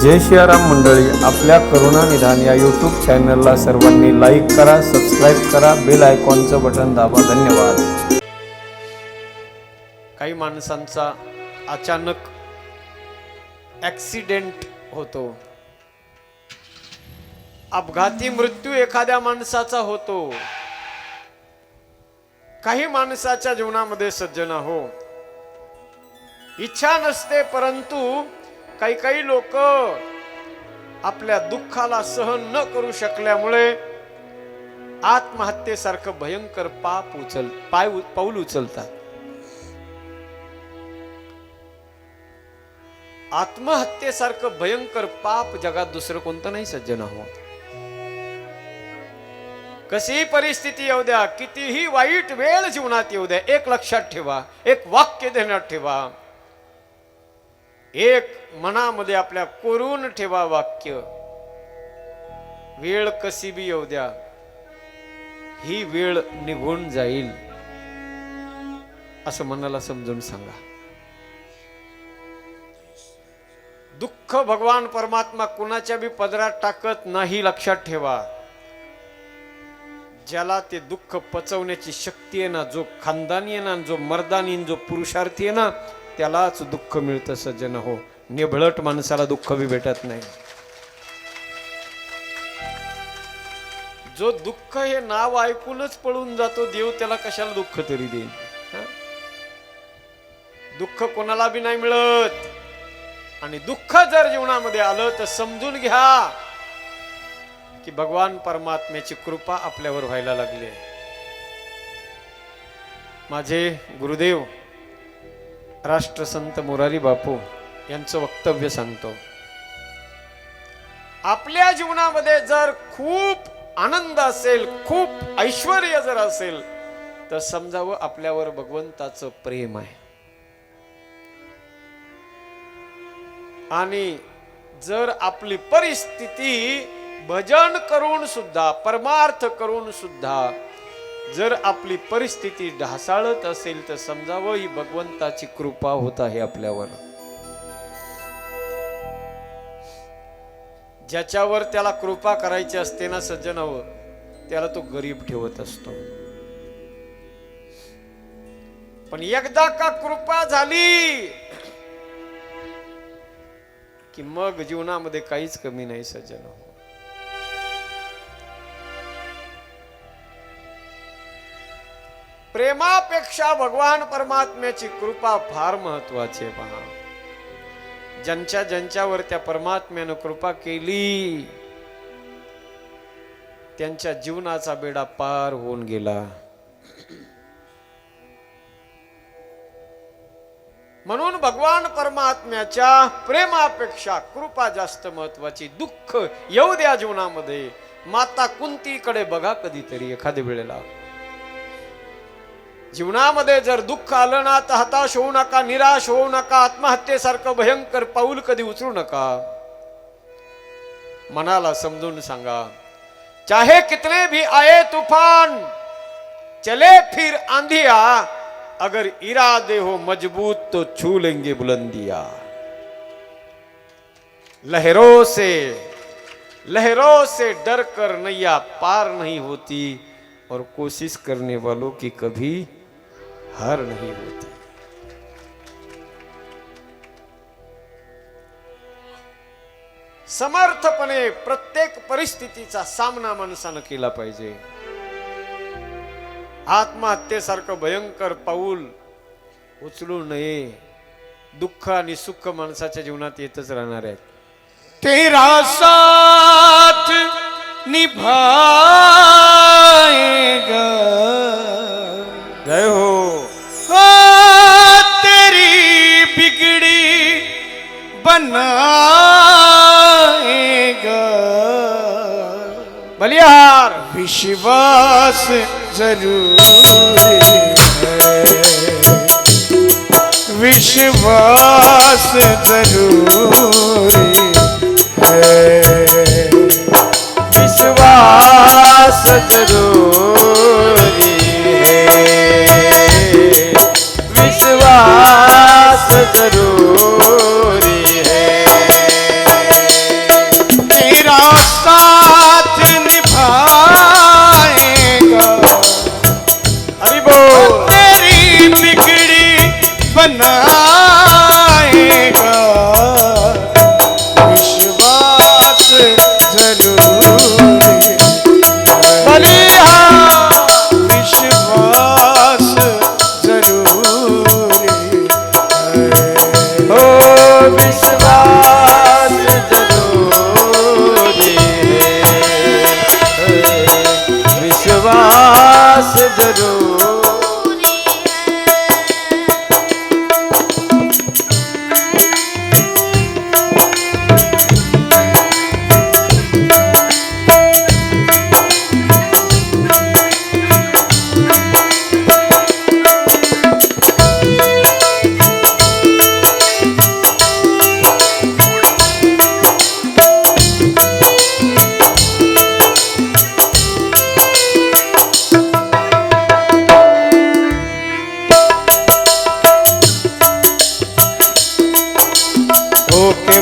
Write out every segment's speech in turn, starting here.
जय सियाराम मंडळी, आपल्या करुणा निधान या यूट्यूब चॅनलला सर्वांनी लाईक करा, सबस्क्राईब करा, बेल आयकॉनचं बटन दाबा. धन्यवाद. काही माणसांचा अचानक ॲक्सिडेंट होतो, अपघाती मृत्यू एखाद्या माणसाचा होतो. काही माणसाच्या जीवनामध्ये सज्जना हो इच्छा नसते, परंतु काही काही लोक आपल्या दुःखाला सहन न करू शकल्यामुळे आत्महत्येसारखं भयंकर पाऊल उचलतात. आत्महत्येसारखं भयंकर पाप जगात दुसरं कोणतं नाही सज्जना हो. कशीही परिस्थिती येऊ द्या, कितीही वाईट वेळ जीवनात येऊ द्या, एक लक्षात ठेवा, एक वाक्य ध्यानात ठेवा, एक मनामध्ये आपल्या कोरून ठेवा वाक्य. वेळ कशी बी येऊ द्या, ही वेळ निघून जाईल असं मनाला समजून सांगा. दुःख भगवान परमात्मा कुणाच्या बी पदरात टाकत नाही, लक्षात ठेवा. ज्याला ते दुःख पचवण्याची शक्ती आहे ना, जो खानदानी आहे ना, जो मर्दानी, जो पुरुषार्थी आहे ना, त्यालाच दुःख मिळतं सज्जन हो. निभळट माणसाला दुःख बी भेटत नाही. जो दुःख हे नाव ऐकूनच पळून जातो, देव त्याला कशाला दुःख तरी देईल. दुःख कोणाला बी नाही मिळत. आणि दुःख जर जीवनामध्ये आलं तर समजून घ्या की भगवान परमात्म्याची कृपा आपल्यावर व्हायला लागली. माझे गुरुदेव राष्ट्रसंत मोरारी बापू यांचं वक्तव्य सांगतो. आपल्या जीवनामध्ये जर खूप आनंद असेल, खूप ऐश्वर जर असेल, तर समजावं आपल्यावर भगवंताचं प्रेम आहे. आणि जर आपली परिस्थिती भजन करून सुद्धा, परमार्थ करून सुद्धा जर आपली परिस्थिती ढासाळत असेल, तर समजावं ही भगवंताची कृपा होत आहे आपल्यावर. ज्याच्यावर त्याला कृपा करायची असते ना सज्जन हो, त्याला तो गरीब ठेवत असतो. पण एकदा का कृपा झाली की मग जीवनामध्ये काहीच कमी नाही सज्जन हो. प्रेमापेक्षा भगवान परमात्म्याची कृपा फार महत्वाची आहे. पहा, ज्यांच्यावर त्या परमात्म्यानं कृपा केली त्यांच्या जीवनाचा बेडा पार होऊन गेला. म्हणून भगवान परमात्म्याच्या प्रेमापेक्षा कृपा जास्त महत्वाची. दुःख येऊ द्या जीवनामध्ये, माता कुंतीकडे बघा कधीतरी एखाद्या वेळेला. जीवनामध्ये जर दुःख आलं ना तर हताश होऊ नका, निराश होऊ नका, आत्महत्येसारखं भयंकर पाऊल कधी उचलू नका. मनाला समजून सांगा, चाहे कितने भी आए तूफान, चले फिर आंधिया, अगर इरादे हो मजबूत तो छू लेंगे बुलंदिया. लहरों से डर कर नैया पार नहीं होती, और कोशिश करने वालों की कभी हार नहीं होती. समर्थपणे प्रत्येक परिस्थितीचा सामना माणसानं केला पाहिजे. आत्महत्येसारखं भयंकर पाऊल उचलू नये. दुःख आणि सुख माणसाच्या जीवनात येतच राहणार आहेत. तेरा साथ निभाएगा. जय हो. तेरी बिगड़ी बनाएगा. बलिहार. विश्वास जरूर है, विश्वास जरूर है, विश्वास जरूरी है, विश्वास जरूरी है.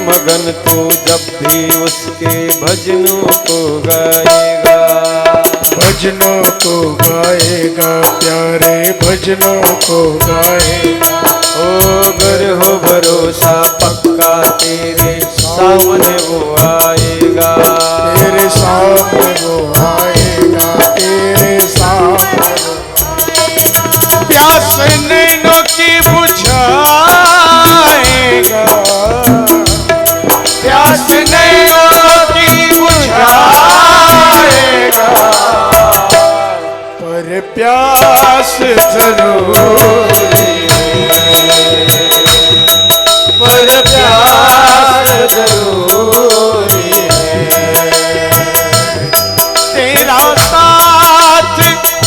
मगन तू जब भी उसके भजनों को गाएगा। भजनों को गाएगा प्यारे भजनों को गाएगा। ओ गर हो भरोसा पक्का तेरे सामने वो आएगा। तेरे सामने वो आएगा, तेरे सामने वो आएगा। प्यास नैनों की बुझाएगा, प्यास नैनों की बुझाएगा। पर प्यास जरूरी है, पर प्यास जरूरी है। तेरा साथ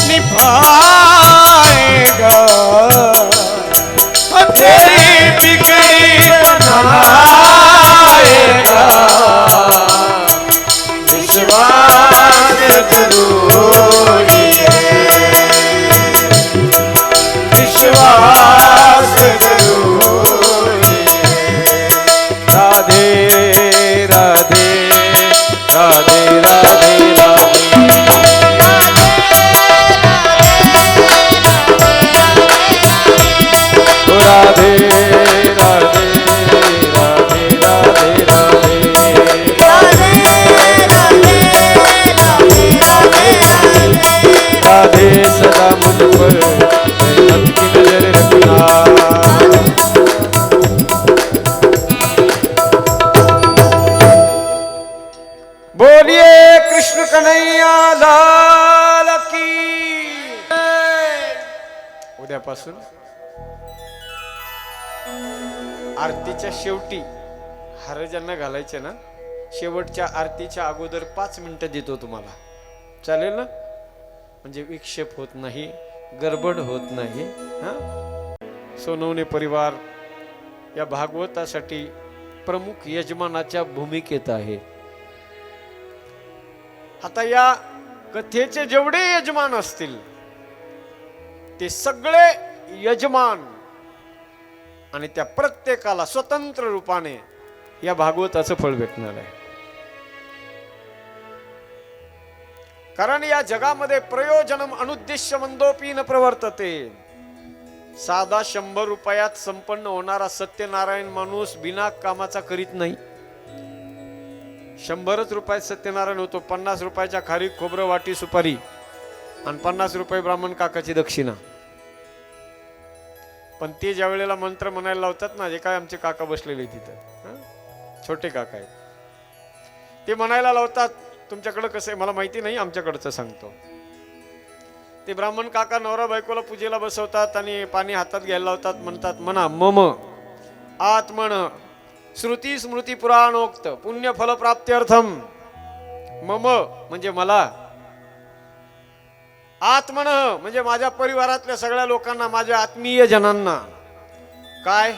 निभाएगा, तेरी बिगड़ी बनाएगा। विश्वास जरूरी है, विश्वास जरूरी है। राधे राधे राधे राधे राधे राधे राधे राधे राधे राधे सदा मुझ पर रहमत की नजर रखना। बोलिए कृष्ण कन्हैया लाल की। उद्यापासून आरतीच्या शेवटी हार ज्यांना घालायचे ना, शेवटच्या आरतीच्या अगोदर 5 मिनिटं देतो तुम्हाला, चालेल ना? म्हणजे विक्षेप होत नाही, गडबड होत नाही. हा, सोनवणे परिवार या भागवतासाठी प्रमुख यजमानाच्या भूमिकेत आहे. आता या कथेचे जेवढे यजमान असतील ते सगळे यजमान आणि त्या प्रत्येकाला स्वतंत्र रूपाने या भागवताचं फळ भेटणार आहे. कारण या जगामध्ये प्रयोजनम अनुद्देश्य मंदोपी न प्रवर्तते. साधा 100 रुपयात संपन्न होणारा सत्यनारायण माणूस बिना कामाचा करीत नाही. 100च रुपयात सत्यनारायण होतो. 50 रुपयाच्या खारी खोबरं वाटी सुपारी आणि 50 रुपये ब्राह्मण काकाची दक्षिणा. पण ते ज्या वेळेला मंत्र म्हणायला लावतात ना, जे काय आमचे काका बसलेले तिथं, छोटे काका आहेत, ते म्हणायला लावतात. तुमच्याकडं कसं आहे मला माहिती नाही, आमच्याकडचं सांगतो. ते ब्राह्मण काका नवरा बायकोला पूजेला बसवतात आणि पाणी हातात घ्यायला लावतात. म्हणतात म्हणा मम आत्मन श्रुती स्मृती पुराणोक्त पुण्य फल प्राप्त्यर्थम. मम म्हणजे मला, आत्मन म्हणजे माझ्या परिवारातल्या सगळ्या लोकांना, माझ्या आत्मीय जनांना. काय?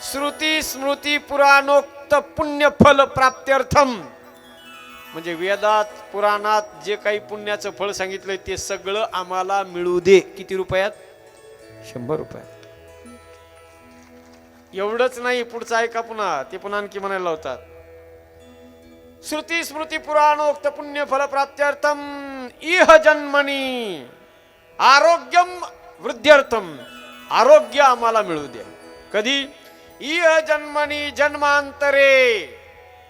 श्रुती स्मृती पुराणोक्त पुण्य फल प्राप्त्यर्थम म्हणजे वेदात पुराणात जे काही पुण्याचं फळ सांगितलंय ते सगळं आम्हाला मिळू दे. किती रुपयात? 100 रुपयात. एवढंच नाही, पुढचं ऐका पुन्हा. ते पुन्हा आणखी म्हणायला लावतात. श्रुती स्मृती पुराणोक्त पुण्य फल प्राप्त्यर्थम इह जन्मनी आरोग्यम वृद्ध्यर्थम. आरोग्य आम्हाला मिळू द्या. कधी? इह जन्मनी जन्मांतरे.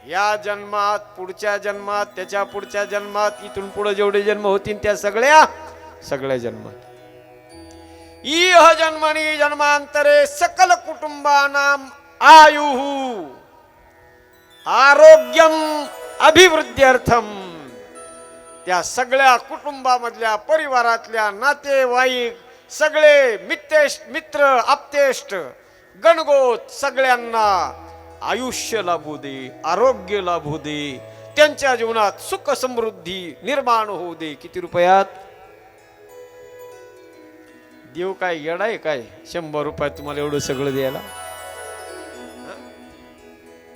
या जन्मात, पुढच्या जन्मात, त्याच्या पुढच्या जन्मात, इथून पुढे जेवढे जन्म होतील त्या सगळ्या जन्मात. इह जन्मनी जन्मांतरे सकल कुटुंबानाम आयुः आरोग्यम अभिवृद्ध्यर्थम. त्या सगळ्या कुटुंबामधल्या, परिवारातल्या, नातेवाईक, सगळे मित्र आप्तेष्ट गणगोत सगळ्यांना आयुष्य लाभू दे, आरोग्य लाभू दे, त्यांच्या जीवनात सुख समृद्धी निर्माण होऊ दे. किती रुपयात? देव काय येडा आहे काय 100 रुपयात तुम्हाला एवढं सगळं द्यायला?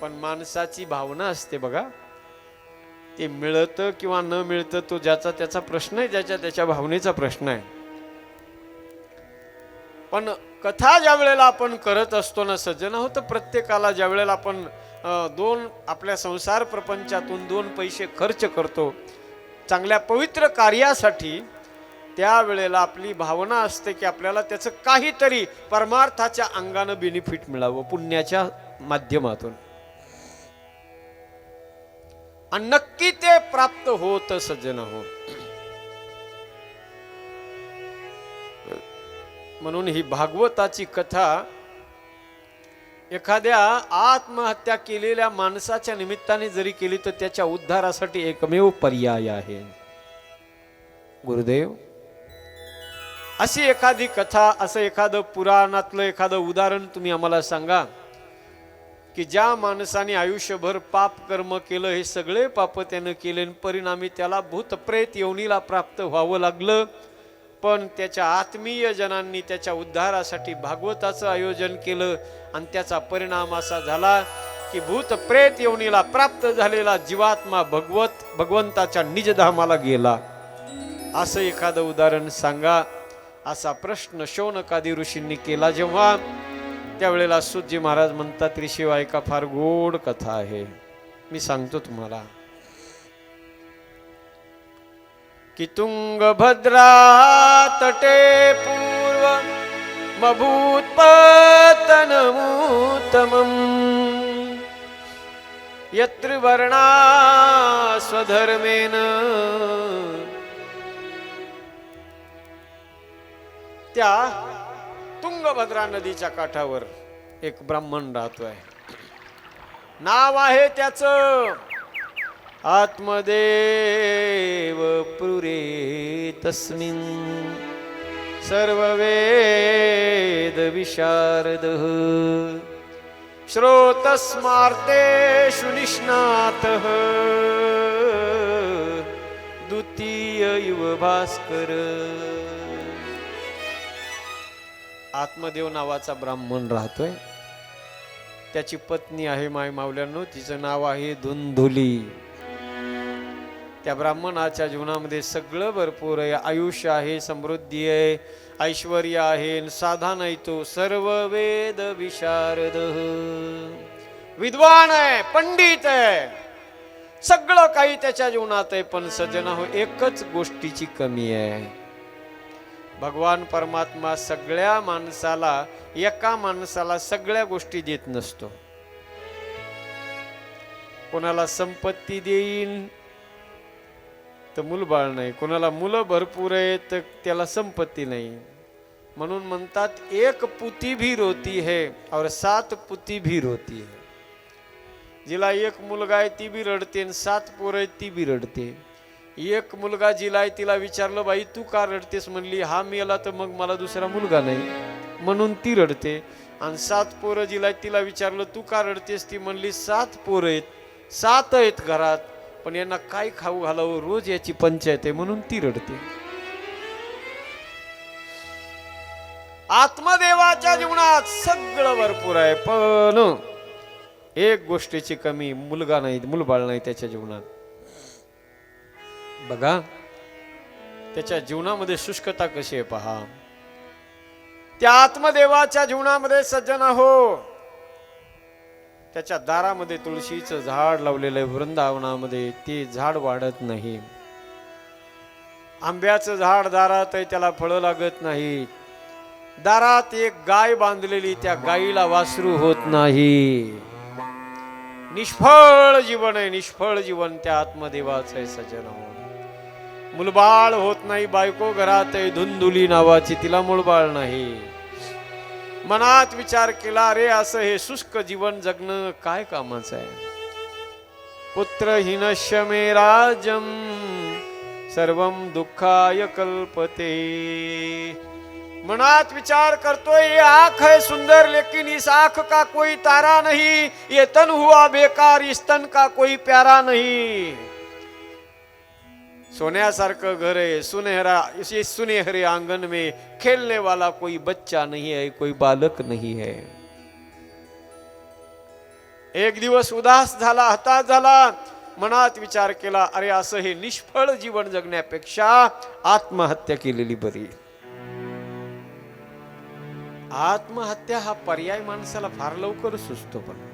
पण माणसाची भावना असते बघा, ते मिळतं किंवा न मिळतं तो ज्याचा त्याचा प्रश्न आहे, ज्याच्या त्याच्या भावनेचा प्रश्न आहे. पण कथा ज्या वेळेला आपण करत असतो ना सज्जन हो, तर प्रत्येकाला ज्या वेळेला आपण आपल्या संसार प्रपंचातून 2 पैसे खर्च करतो चांगल्या पवित्र कार्यासाठी, त्यावेळेला आपली भावना असते की आपल्याला त्याचं काहीतरी परमार्थाच्या अंगानं बेनिफिट मिळावं पुण्याच्या माध्यमातून, आणि नक्की ते प्राप्त होत सज्जन हो. म्हणून ही भागवताची कथा एखाद्या आत्महत्या केलेल्या माणसाच्या निमित्ताने जरी केली तर त्याच्या उद्धारासाठी एकमेव पर्याय आहे. गुरुदेव, अशी एखादी कथा, असं एखादं पुराणातलं एखादं उदाहरण तुम्ही आम्हाला सांगा की ज्या माणसाने आयुष्यभर पाप कर्म केलं, हे सगळे पाप त्यानं केले, परिणामी त्याला भूतप्रेत योनीला प्राप्त व्हावं लागलं, पण त्याच्या आत्मीय जनांनी त्याच्या उद्धारासाठी भागवताचं आयोजन केलं आणि त्याचा परिणाम असा झाला की भूतप्रेत योनीला प्राप्त झालेला जीवात्मा भगवंताच्या निजधामाला गेला. असं एखादं उदाहरण सांगा, असा प्रश्न शौनकादी ऋषींनी केला. जेव्हा त्यावेळेला सूतजी महाराज म्हणतात, ऋषी ऐका, फार गोड कथा आहे, मी सांगतो तुम्हाला की तुंगभद्रा तटे पूर्व मभूत्पतनमुत्तमम् यत्र वर्णा स्वधर्मेन. त्या तुंगभद्रा नदीच्या काठावर एक ब्राह्मण राहतोय. नाव आहे त्याचं आत्मदेव पुरे तस्मिन् सर्ववेद विशारदः श्रोतस्मार्तेषु निष्णातः द्वितीय युव भास्कर. आत्मदेव नावाचा ब्राह्मण राहतोय. त्याची पत्नी आहे माय मावल्यांनो, तिचं नाव आहे धुंधुली. त्या ब्राह्मणाच्या जीवनामध्ये सगळं भरपूर आहे, आयुष्य आहे, समृद्धी आहे, ऐश्वर्य आहे, साधा नाही तो, सर्व वेद विशारद, विद्वान आहे, पंडित आहे, सगळं काही त्याच्या जीवनात आहे. पण सज्जना हो, एकच गोष्टीची कमी आहे. भगवान परमात्मा सगळ्या माणसाला, एका माणसाला सगळ्या गोष्टी देत नसतो. कोणाला संपत्ती देईन तर मूलबाळ नाही, कोणाला मुलं भरपूर आहेत तर त्याला संपत्ती नाही. म्हणून म्हणतात, एक पुती भी रोती है और 7 पुती भी रोती है. जिला एक मुलगा आहे ती बी रडते, 7 पोरं आहेत ती बी रडते. एक मुलगा जिला आहे तिला विचारलं, बाई तू का रडतेस? म्हणली, हा मेला तर मग मला दुसरा मुलगा नाही म्हणून ती रडते. आणि 7 पोरं जिला आहे तिला विचारलं, तू का रडतेस? ती म्हणली, 7 पोरं आहेत, 7 आहेत घरात, पण यांना काय खाऊ घालावं रोज याची पंचायत आहे म्हणून ती रडते. आत्मदेवाच्या जीवनात सगळं भरपूर आहे, पण एक गोष्टीची कमी, मुलगा नाही, मूलबाळ नाही त्याच्या जीवनात. बघा त्याच्या जीवनामध्ये शुष्कता कशी आहे पहा. त्या आत्मदेवाच्या जीवनामध्ये सज्जना हो, त्याच्या दारामध्ये तुळशीचं झाड लावलेलं आहे वृंदावनामध्ये, ते झाड वाढत नाही. आंब्याचं झाड दारात आहे, त्याला फळं लागत नाही. दारात एक गाय बांधलेली, त्या गायीला वासरू होत नाही. निष्फळ जीवन आहे, निष्फळ जीवन त्या आत्मदेवाचं आहे सज्जना हो. मुलबाळ होत नाही. बायको घरात आहे धुंधुली नावाची, तिला मुलबाळ नाही. मनात विचार केला, अरे असं हे शुष्क जीवन जगणं काय कामाचं आहे. पुत्रहीनस्य मे राज्यम सर्वं दुःखाय कल्पते. मनात विचार करतोय, ये आंख है सुंदर लेकिन इस आंख का कोई तारा नहीं, ये तन हुआ बेकार इस तन का कोई प्यारा नहीं. सोन्यासारखं घर है, सुनहरा इसी सुनहरे आंगन में खेलने वाला कोई बच्चा नहीं है, कोई बालक नहीं है. एक दिवस उदास झाला, हताश झाला. मनात विचार केला, अरे असं हे निष्फळ जीवन जगण्यापेक्षा आत्महत्या केलेली बरी. आत्महत्या हा पर्याय माणसाला फार लवकर सुचतो, पण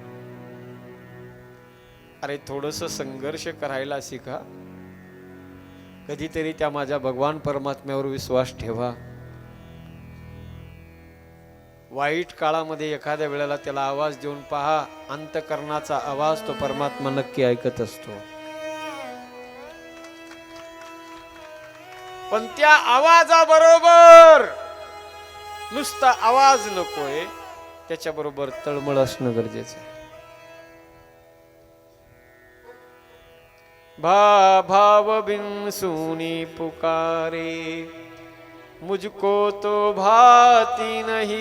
अरे थोडस संघर्ष करायला शिका. कधीतरी त्या माझ्या भगवान परमात्म्यावर विश्वास ठेवा. वाईट काळामध्ये एखाद्या वेळेला त्याला आवाज देऊन पहा. अंतकरणाचा आवाज तो परमात्मा नक्की ऐकत असतो. पण त्या आवाजाबरोबर नुसता आवाज नकोय, त्याच्याबरोबर तळमळ असणं गरजेचं आहे. भाव बिन सुनी पुकारे, मुझको तो भाती नहीं.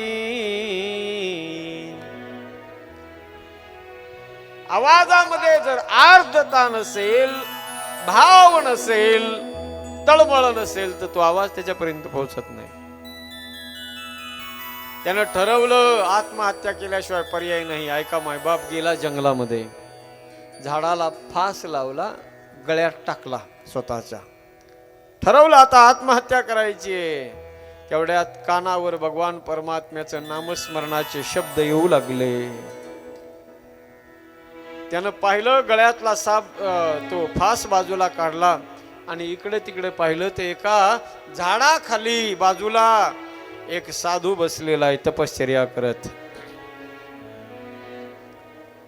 आवाजामध्ये जर आर्द्रता नसेल, भाव नसेल, तळमळ नसेल, तर तो आवाज त्याच्यापर्यंत पोहोचत नाही. त्यानं ठरवलं आत्महत्या केल्याशिवाय पर्याय नाही. ऐका, मायबाप गेला जंगलामध्ये, झाडाला फास लावला, गळ्यात टाकला स्वतःच्या. ठरवलं आता आत्महत्या करायची आहे. तेवढ्यात कानावर भगवान परमात्म्याचं नामस्मरणाचे शब्द येऊ लागले. त्यानं पाहिलं, गळ्यातला तो फास बाजूला काढला आणि इकडे तिकडे पाहिलं, ते एका झाडाखाली बाजूला एक साधू बसलेला आहे तपश्चर्या करत.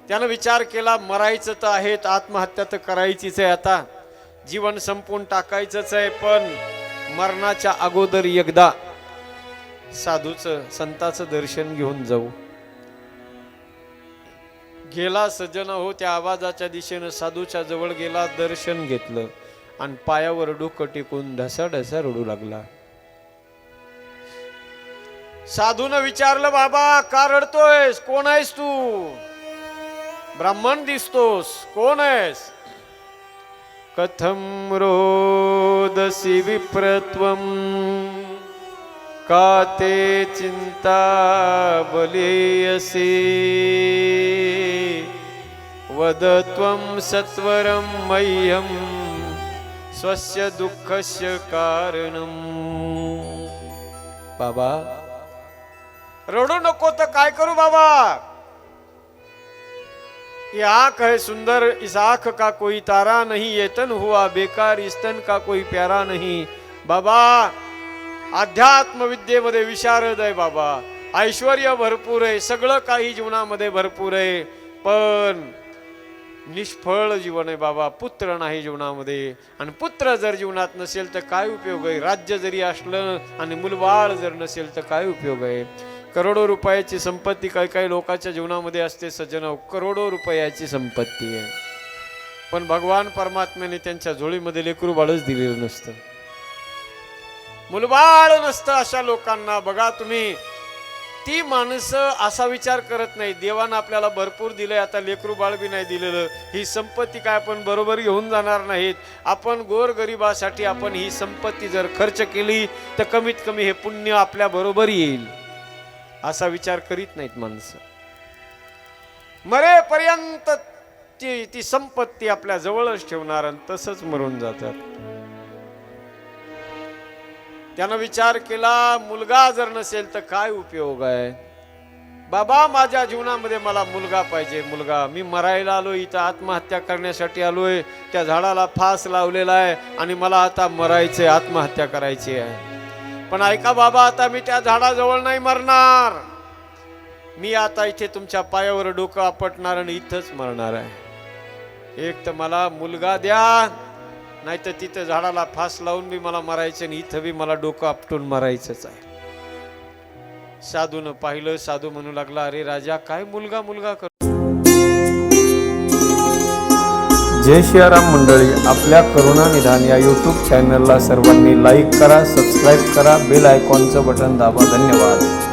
त्यानं विचार केला, मरायचं तर आहे, आत्महत्या तर करायचीच आहे, आता जीवन संपून टाकायचंच आहे, पण मरणाच्या अगोदर एकदा साधूचं, संताचं दर्शन घेऊन जाऊ. गेला सज्जन हो, त्या आवाजाच्या दिशेनं साधूच्या जवळ गेला, दर्शन घेतलं आणि पायावर डोकं टेकून ढसाढसा रडू लागला. साधूनं विचारलं, बाबा का रडतोयस? कोण आहेस तू? ब्राह्मण दिसतोस, कोण आहेस? कथम रोदसी विप्रत्वम का ते चिंता बलेयसी वदत्वं सत्वरं मह्यं स्वस्य दुःखस्य कारणम. बाबा रडू नको तर काय करू बाबा? ये आंख है सुंदर, इस आंख का कोई तारा नहीं, ये तन हुआ बेकार, इस तन का कोई प्यारा नहीं. बाबा अध्यात्म विद्येमध्ये विशारद आहे बाबा, ऐश्वर्य भरपूर आहे, सगळं काही जीवनामध्ये भरपूर आहे, पण निष्फळ जीवन आहे बाबा. पुत्र नाही जीवनामध्ये, आणि पुत्र जर जीवनात नसेल तर काय उपयोग आहे? राज्य जरी असलं आणि मुलबाळ जर नसेल तर काय उपयोग आहे? करोडो रुपयाची संपत्ती काही काही लोकांच्या जीवनामध्ये असते सज्जन, करोडो रुपयाची संपत्ती आहे, पण भगवान परमात्म्याने त्यांच्या झोळीमध्ये लेकरू बाळच दिलेलं नसतं, मुलबाळ नसतं. अशा लोकांना बघा तुम्ही, ती माणसं असा विचार करत नाही, देवानं आपल्याला भरपूर दिलंय, आता लेकरू बाळ बी नाही दिलेलं, ही संपत्ती काय आपण बरोबर घेऊन जाणार नाहीत. आपण गोरगरिबासाठी आपण ही संपत्ती जर खर्च केली तर कमीत कमी हे पुण्य आपल्या बरोबर येईल, असा विचार करीत नाहीत माणसं. मरेपर्यंत ती संपत्ती आपल्या जवळच ठेवणार आणि तसंच मरून जातात. त्यानं विचार केला, मुलगा जर नसेल तर काय उपयोग आहे? बाबा माझ्या जीवनामध्ये मला मुलगा पाहिजे, मुलगा. मी मरायला आलोय, इथं आत्महत्या करण्यासाठी आलोय, त्या झाडाला फास लावलेला आहे आणि मला आता मरायचंय, आत्महत्या करायची आहे. पण ऐका बाबा, आता मी त्या झाडाजवळ नाही मरणार, मी आता इथे तुमच्या पायावर डोकं आपटणार आणि इथंच मरणार आहे. एक तर मला मुलगा द्या, नाही तर तिथं झाडाला फास लावून बी मला मरायचं आणि इथं बी मला डोकं आपटून मरायचंच आहे. साधूनं पाहिलं, साधू म्हणू लागला, अरे राजा काय मुलगा मुलगा कर. जय सियाराम मंडळी, आपल्या करुणा निधान या यूट्यूब चॅनलला सर्वांनी लाईक करा, सबस्क्राईब करा, बेल आयकॉनचं बटन दाबा. धन्यवाद.